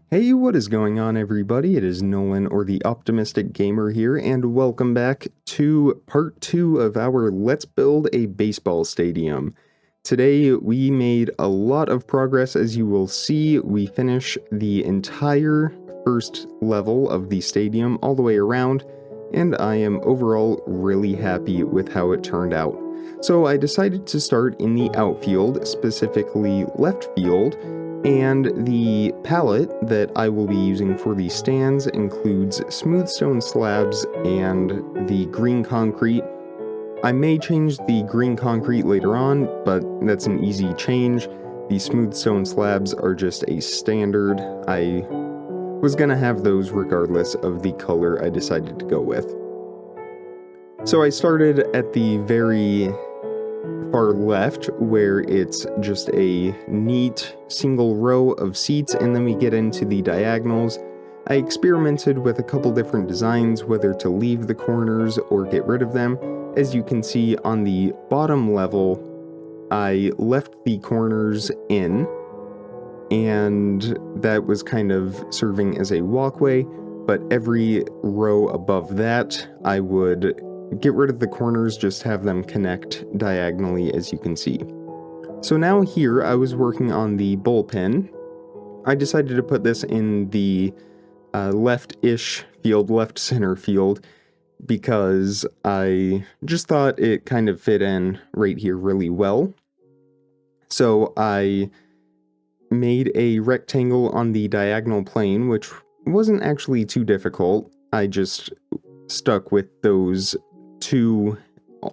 Hey, what is going on, everybody? It is Nolan, or the Optimistic Gamer here, and welcome back to part 2 of our Let's Build a Baseball Stadium. Today, we made a lot of progress. As you will see, we finish the entire first level of the stadium all the way around, and I am overall really happy with how it turned out. So I decided to start in the outfield, specifically left field, and the palette that I will be using for the stands includes smooth stone slabs and the green concrete. I may change the green concrete later on, but that's an easy change. The smooth stone slabs are just a standard. I was gonna have those regardless of the color I decided to go with. So I started at the very far left, where it's just a neat single row of seats, and then we get into the diagonals. I experimented with a couple different designs, whether to leave the corners or get rid of them. As you can see on the bottom level, I left the corners in, and that was kind of serving as a walkway, but every row above that, I would get rid of the corners, just have them connect diagonally, as you can see. So now here, I was working on the bullpen. I decided to put this in the left-ish field, left center field, because I just thought it kind of fit in right here really well. So I made a rectangle on the diagonal plane, which wasn't actually too difficult. I just stuck with those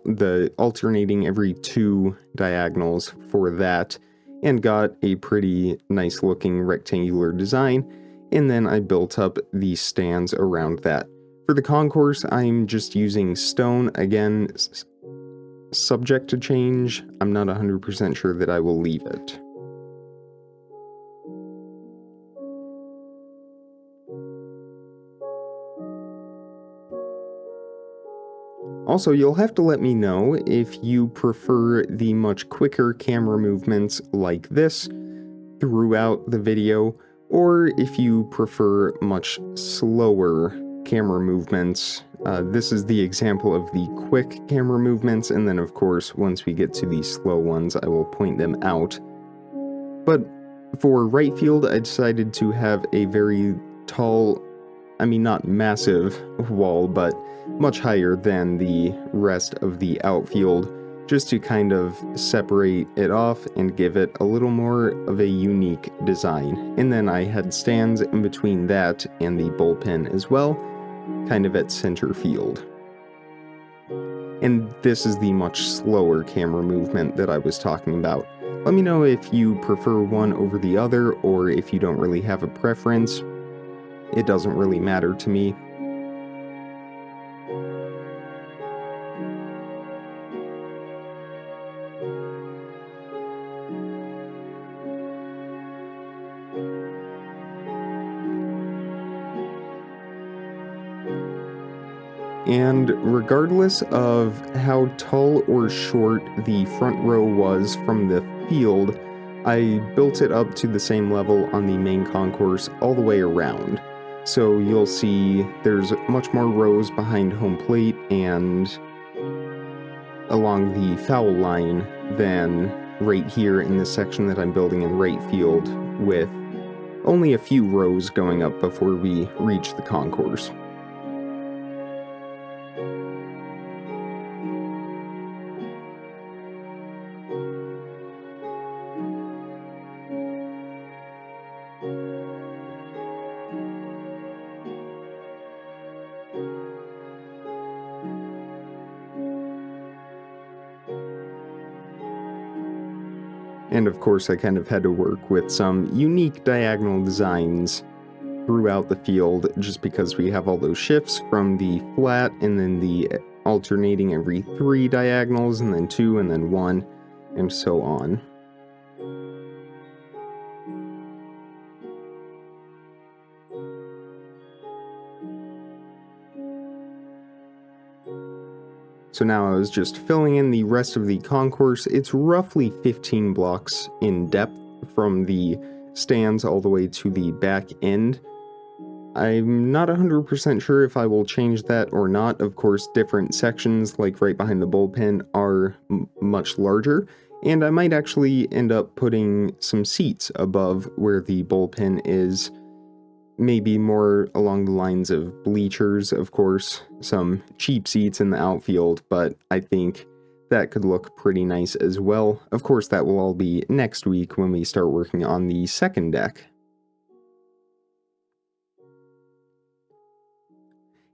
the alternating every two diagonals for that, and got a pretty nice looking rectangular design, and then I built up the stands around that. For the concourse, I'm just using stone, again, subject to change. I'm not 100% sure that I will leave it. Also, you'll have to let me know if you prefer the much quicker camera movements like this throughout the video, or if you prefer much slower camera movements. This is the example of the quick camera movements, and then of course, once we get to the slow ones, I will point them out. But for right field, I decided to have a very tall, I mean not massive wall, but much higher than the rest of the outfield, just to kind of separate it off and give it a little more of a unique design. And then I had stands in between that and the bullpen as well, kind of at center field. And this is the much slower camera movement that I was talking about. Let me know if you prefer one over the other, or if you don't really have a preference. It doesn't really matter to me. And regardless of how tall or short the front row was from the field, I built it up to the same level on the main concourse all the way around. So you'll see there's much more rows behind home plate and along the foul line than right here in this section that I'm building in right field, with only a few rows going up before we reach the concourse. And of course, I kind of had to work with some unique diagonal designs throughout the field, just because we have all those shifts from the flat, and then the alternating every 3 diagonals, and then 2, and then 1, and so on. So now I was just filling in the rest of the concourse. It's roughly 15 blocks in depth from the stands all the way to the back end. I'm not 100% sure if I will change that or not. Of course, different sections, like right behind the bullpen, are much larger, and I might actually end up putting some seats above where the bullpen is, maybe more along the lines of bleachers, of course, some cheap seats in the outfield, but I think that could look pretty nice as well. Of course, that will all be next week when we start working on the second deck.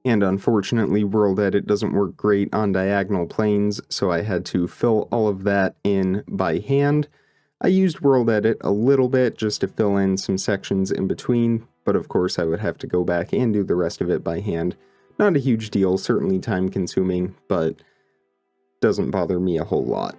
And unfortunately, World Edit doesn't work great on diagonal planes, so I had to fill all of that in by hand. I used World Edit a little bit just to fill in some sections in between, but of course I would have to go back and do the rest of it by hand. Not a huge deal, certainly time consuming, but doesn't bother me a whole lot.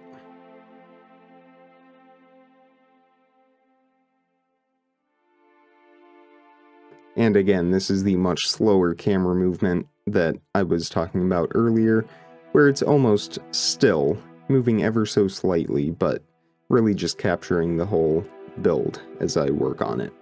And again, this is the much slower camera movement that I was talking about earlier, where it's almost still, moving ever so slightly, but really just capturing the whole build as I work on it.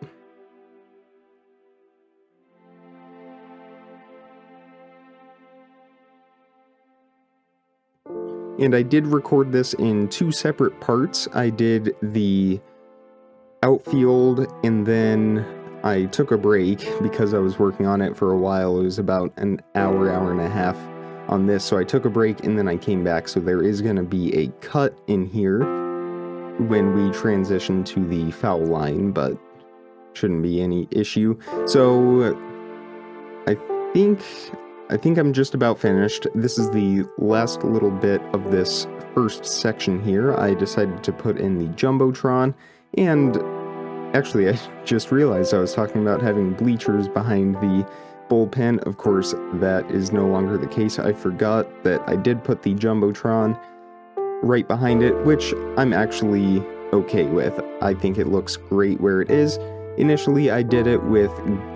And I did record this in 2 separate parts. I did the outfield, and then I took a break because I was working on it for a while. It was about an hour, hour and a half on this, so I took a break and then I came back. So there is going to be a cut in here when we transition to the foul line, but shouldn't be any issue. So I think I'm just about finished. This is the last little bit of this first section here. I decided to put in the Jumbotron, and actually I just realized I was talking about having bleachers behind the bullpen. Of course, that is no longer the case. I forgot that I did put the Jumbotron right behind it, which I'm actually okay with. I think it looks great where it is. Initially, I did it with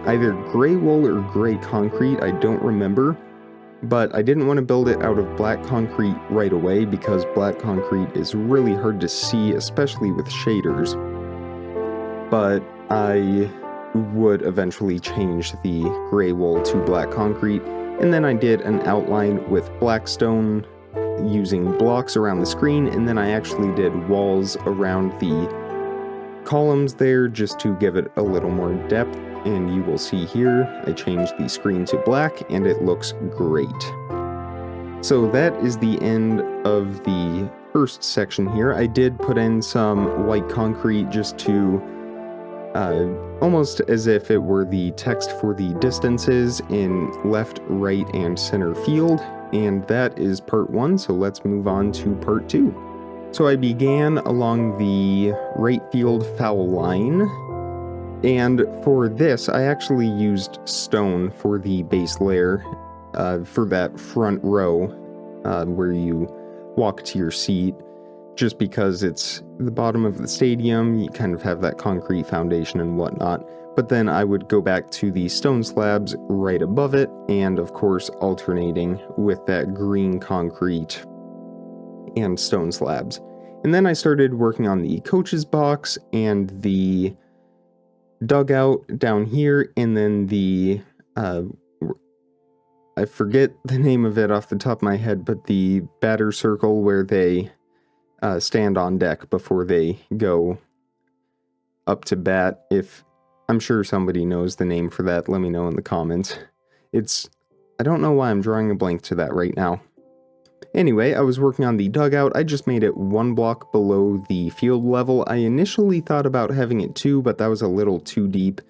either gray wool or gray concrete, I don't remember, but I didn't want to build it out of black concrete right away because black concrete is really hard to see, especially with shaders. But I would eventually change the gray wool to black concrete, and then I did an outline with black stone using blocks around the screen, and then I actually did walls around the columns there just to give it a little more depth, and you will see here I changed the screen to black and it looks great. So that is the end of the first section here. I did put in some white concrete just to almost as if it were the text for the distances in left, right, and center field, and that is part 1, so let's move on to part 2. So I began along the right field foul line, and for this I actually used stone for the base layer for that front row where you walk to your seat, just because it's the bottom of the stadium, you kind of have that concrete foundation and whatnot. But then I would go back to the stone slabs right above it, and of course alternating with that green concrete and stone slabs. And then I started working on the coach's box and the dugout down here, and then the I forget the name of it off the top of my head, but the batter circle where they stand on deck before they go up to bat. If I'm sure somebody knows the name for that, let me know in the comments. I don't know why I'm drawing a blank to that right now. Anyway, I was working on the dugout. I just made it 1 block below the field level. I initially thought about having it 2, but that was a little too deep,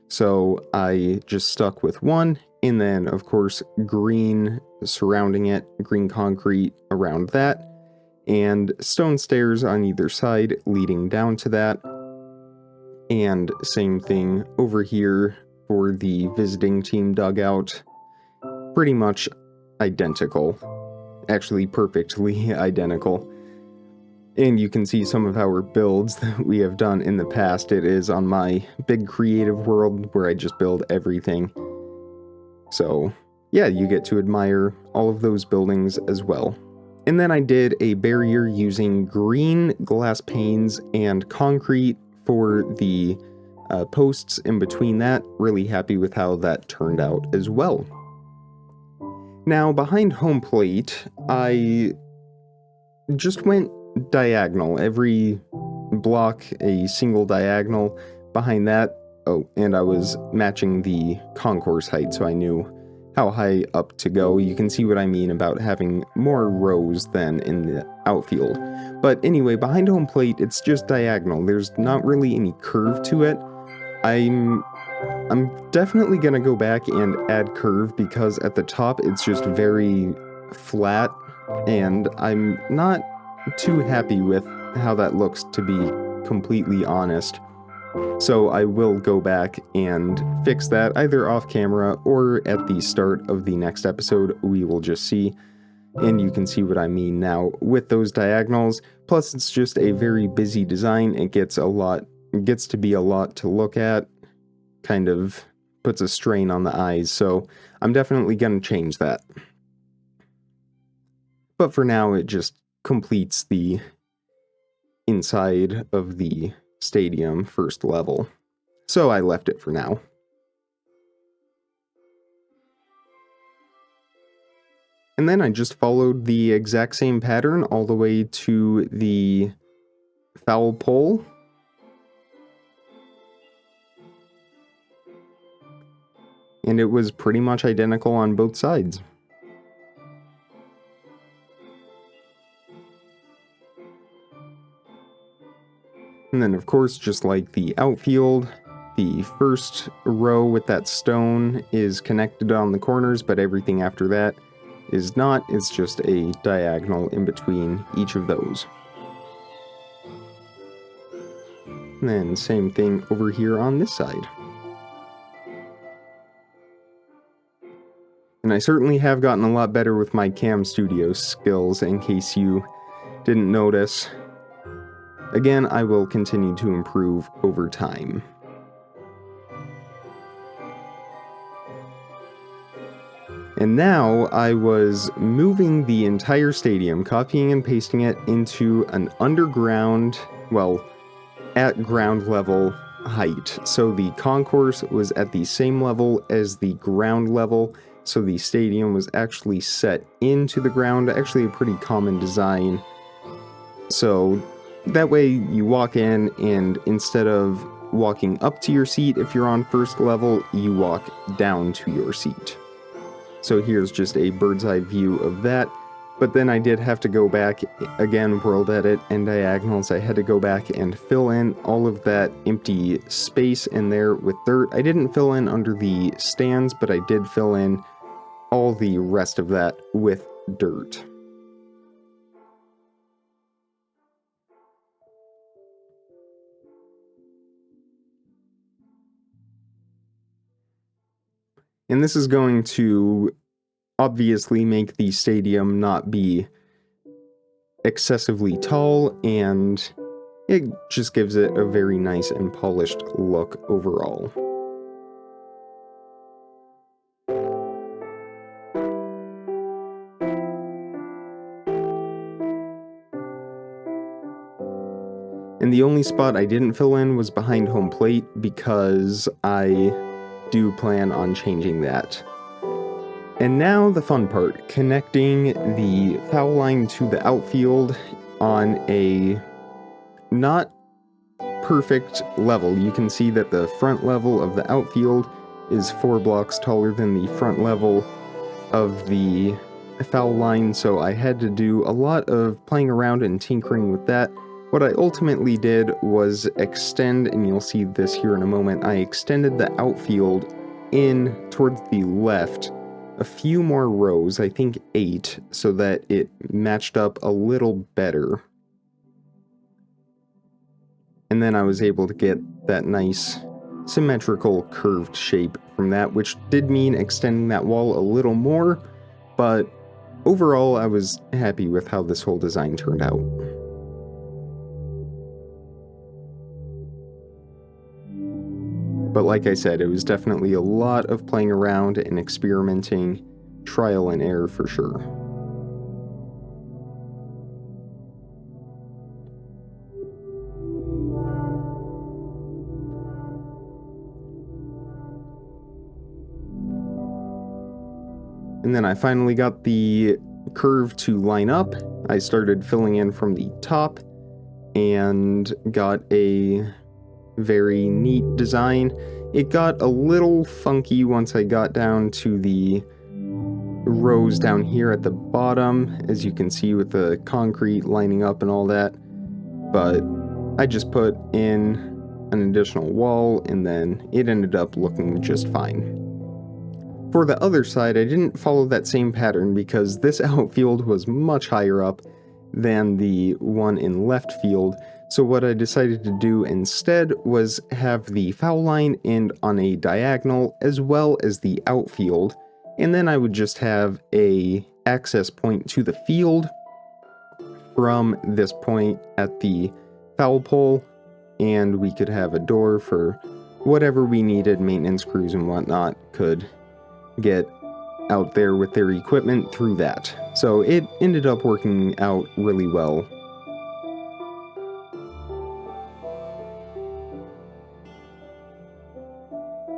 so I just stuck with 1, and then of course green surrounding it, green concrete around that, and stone stairs on either side leading down to that, and same thing over here for the visiting team dugout. Pretty much identical. Actually perfectly identical. And you can see some of our builds that we have done in the past. It is on my big creative world where I just build everything. So yeah, you get to admire all of those buildings as well. And then I did a barrier using green glass panes and concrete for the posts in between that. Really happy with how that turned out as well. Now, behind home plate, I just went diagonal. Every block, a single diagonal. Behind that, oh, and I was matching the concourse height, so I knew how high up to go. You can see what I mean about having more rows than in the outfield. But anyway, behind home plate, it's just diagonal. There's not really any curve to it. I'm definitely gonna go back and add curve, because at the top it's just very flat, and I'm not too happy with how that looks, to be completely honest. So I will go back and fix that either off camera or at the start of the next episode. We will just see, and you can see what I mean now with those diagonals. Plus, it's just a very busy design. It gets to be a lot to look at, kind of puts a strain on the eyes, so I'm definitely going to change that. But for now, it just completes the inside of the stadium first level, so I left it for now. And then I just followed the exact same pattern all the way to the foul pole. And it was pretty much identical on both sides. And then, of course, just like the outfield, the first row with that stone is connected on the corners, but everything after that is not. It's just a diagonal in between each of those. And then same thing over here on this side. And I certainly have gotten a lot better with my Cam Studio skills, in case you didn't notice. Again, I will continue to improve over time. And now I was moving the entire stadium, copying and pasting it into an underground, well, at ground level height. So the concourse was at the same level as the ground level, so the stadium was actually set into the ground, actually a pretty common design. So that way you walk in, and instead of walking up to your seat if you're on first level, you walk down to your seat. So here's just a bird's eye view of that. But then I did have to go back, again, world edit and diagonals. I had to go back and fill in all of that empty space in there with dirt. I didn't fill in under the stands, but I did fill in all the rest of that with dirt. And this is going to obviously make the stadium not be excessively tall, and it just gives it a very nice and polished look overall. And the only spot I didn't fill in was behind home plate, because I do plan on changing that. And now the fun part, connecting the foul line to the outfield on a not perfect level. You can see that the front level of the outfield is 4 blocks taller than the front level of the foul line, so I had to do a lot of playing around and tinkering with that. What I ultimately did was extend, and you'll see this here in a moment, I extended the outfield in towards the left a few more rows, I think 8, so that it matched up a little better. And then I was able to get that nice symmetrical curved shape from that, which did mean extending that wall a little more, but overall I was happy with how this whole design turned out. But like I said, it was definitely a lot of playing around and experimenting, trial and error for sure. And then I finally got the curve to line up. I started filling in from the top and got a very neat design. It got a little funky once I got down to the rows down here at the bottom, as you can see with the concrete lining up and all that, but I just put in an additional wall and then it ended up looking just fine. For the other side, I didn't follow that same pattern because this outfield was much higher up than the one in left field, so what I decided to do instead was have the foul line end on a diagonal as well as the outfield, and then I would just have a access point to the field from this point at the foul pole, and we could have a door for whatever we needed, maintenance crews and whatnot could get out there with their equipment through that. So it ended up working out really well.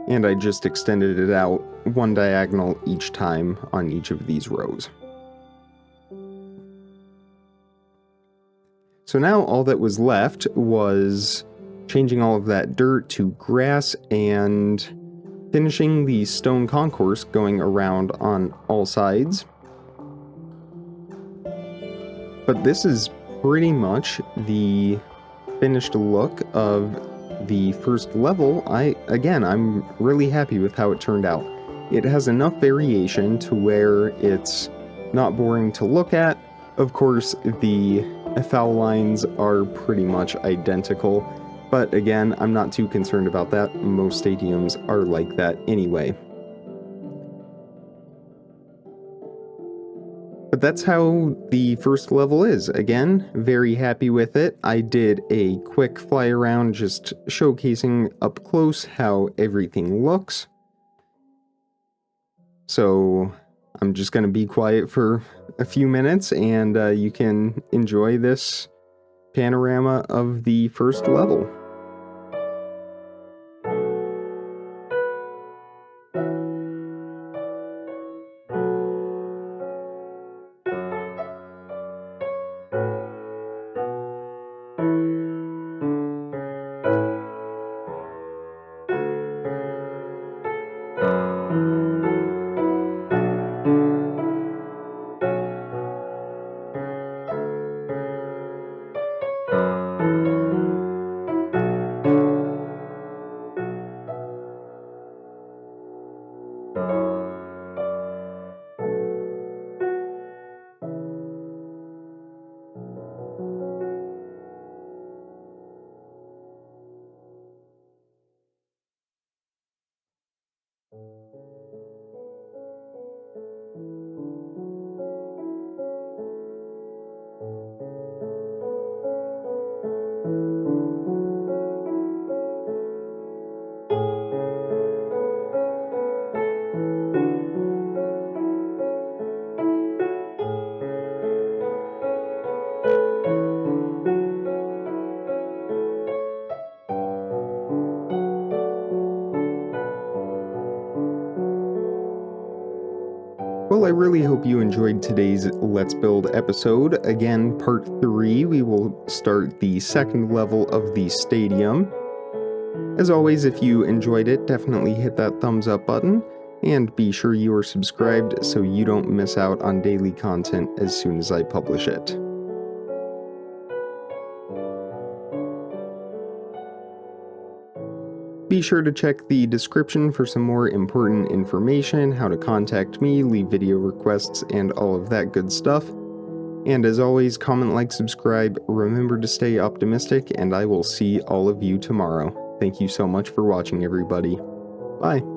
And I just extended it out one diagonal each time on each of these rows. So now all that was left was changing all of that dirt to grass and finishing the stone concourse going around on all sides. But this is pretty much the finished look of the first level. I'm really happy with how it turned out. It has enough variation to where it's not boring to look at. Of course, the foul lines are pretty much identical, but again, I'm not too concerned about that. Most stadiums are like that anyway. But that's how the first level is. Again, very happy with it. I did a quick fly around just showcasing up close how everything looks. So I'm just going to be quiet for a few minutes and you can enjoy this panorama of the first level. Well, I really hope you enjoyed today's Let's Build episode. Again, part 3, we will start the second level of the stadium. As always, if you enjoyed it, definitely hit that thumbs up button, and be sure you are subscribed so you don't miss out on daily content as soon as I publish it. Be sure to check the description for some more important information, how to contact me, leave video requests, and all of that good stuff. And as always, comment, like, subscribe, remember to stay optimistic, and I will see all of you tomorrow. Thank you so much for watching, everybody. Bye.